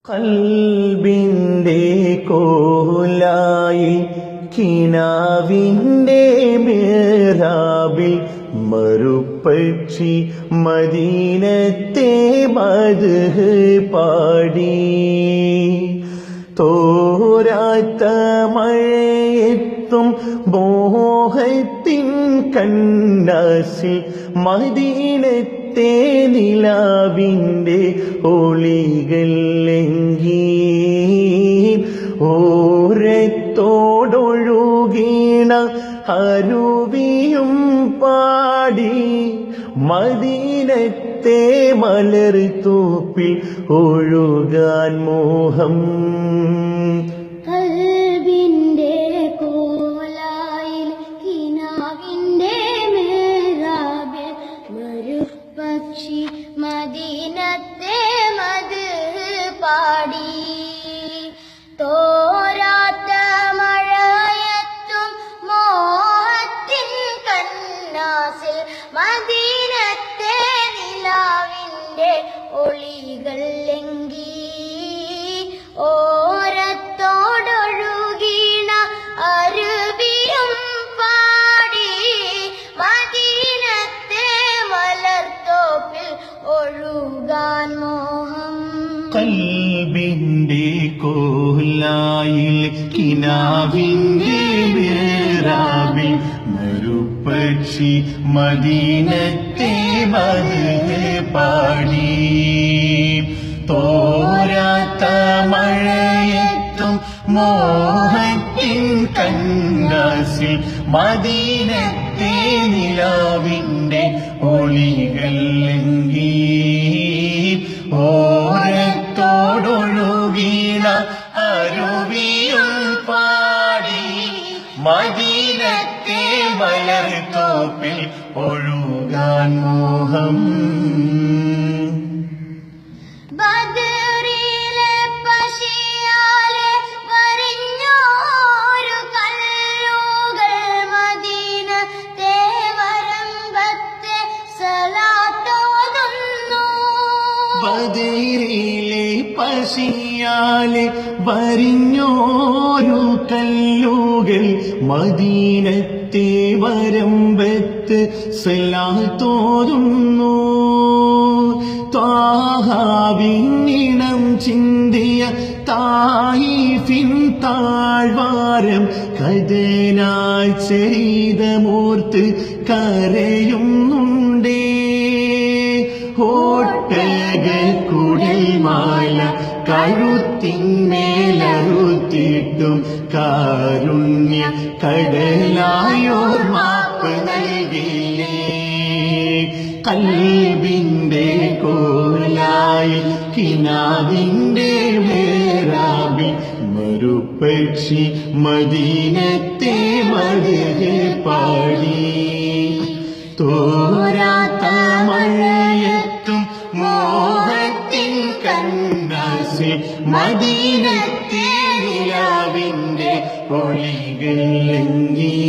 കൽബിന്റെ കോലായി കിനാവിന്റെ മിഹ്റാബിൽ മറുപക്ഷി മദീനത്തെ മദ്ഹ് പാടി. തോരാത്ത മഴയെത്തും മോഹത്തിൻ കന്നാസിൽ മദീനത്തെ നിലാവിന്റെ ഒളികൾ ലംഘി. ഓരത്തോടൊഴുകീണ അരുവിയും പാടി മദീനത്തെ മലർത്തോപ്പിൽ ഒഴുകാൻ മോഹം. കൽബിന്റെ കോലായിൽ കിനാവിന്റെ മിഹ്റാബിൽ മരുപ്പക്ഷി മദീനത്തെ മദ്ഹ് പാടി. തോരാത്ത മഴയത്തും മോഹത്തിൻ കന്നാസിൽ മദീനത്തെ നിലാവിന്റെ ഒളികൾ ലംഘി. ഓരത്തോടൊഴുകീണ അരുവിയും പാടി മദീനത്തെ മലർത്തോപ്പിൽ ഒഴുകാൻ മോഹം. കൽബിന്റെ കോലായിൽ കിനാവിന്റെ മിഹ്റാബിൽ മരുപ്പക്ഷി മദീനത്തെ മദ്ഹ് പാടി. തോരാത്ത മഴയെത്തും മോഹത്തിൻ കന്നാസിൽ മദീനത്തെ നിലാവിന്റെ ഒളികൾ ലംഘി. ഓരത്തോടൊഴുകീണ അരുവിയും പാടി മദീനത്തെ മലർത്തോപ്പിൽ ഒഴുകാൻ മോഹം. ബദറിലെ പശിയാലെ വരിഞ്ഞോരു കല്ലുകൾ മദീനത്തെ വരമ്പത്തെ സലാത്തോതുന്നു. ബദറിലെ പശിയാലെ വരിഞ്ഞോരു കല്ലുകൾ മദീനത്തെ വരമ്പത്ത് സലാത്തോതുന്നു. ത്വാഹാവിന്നിണം ചിന്തിയ തായിഫിൻ താഴ്വാരം കഥനായി ചരിതമോർത്ത് കരയുന്നുണ്ടേ. ഒട്ടകക്കുടൽമാല കഴുത്തിന്മേലറുത്തിട്ടും കാരുണ്യ കടലായോർ മാപ്പ് നൽകിയില്ലേ. കൽബിന്റെ കോലായിൽ കിനാവിന്റെ മിഹ്റാബിൽ മരുപ്പക്ഷി മദീനത്തെ മദ്ഹ് പാടി. തോരാത്ത മഴയത്തും മോഹത്തിൻ കന്നാസിൽ മദീനത്തെ നിലാവിന്റെ ഒളികൾ ലംഘി.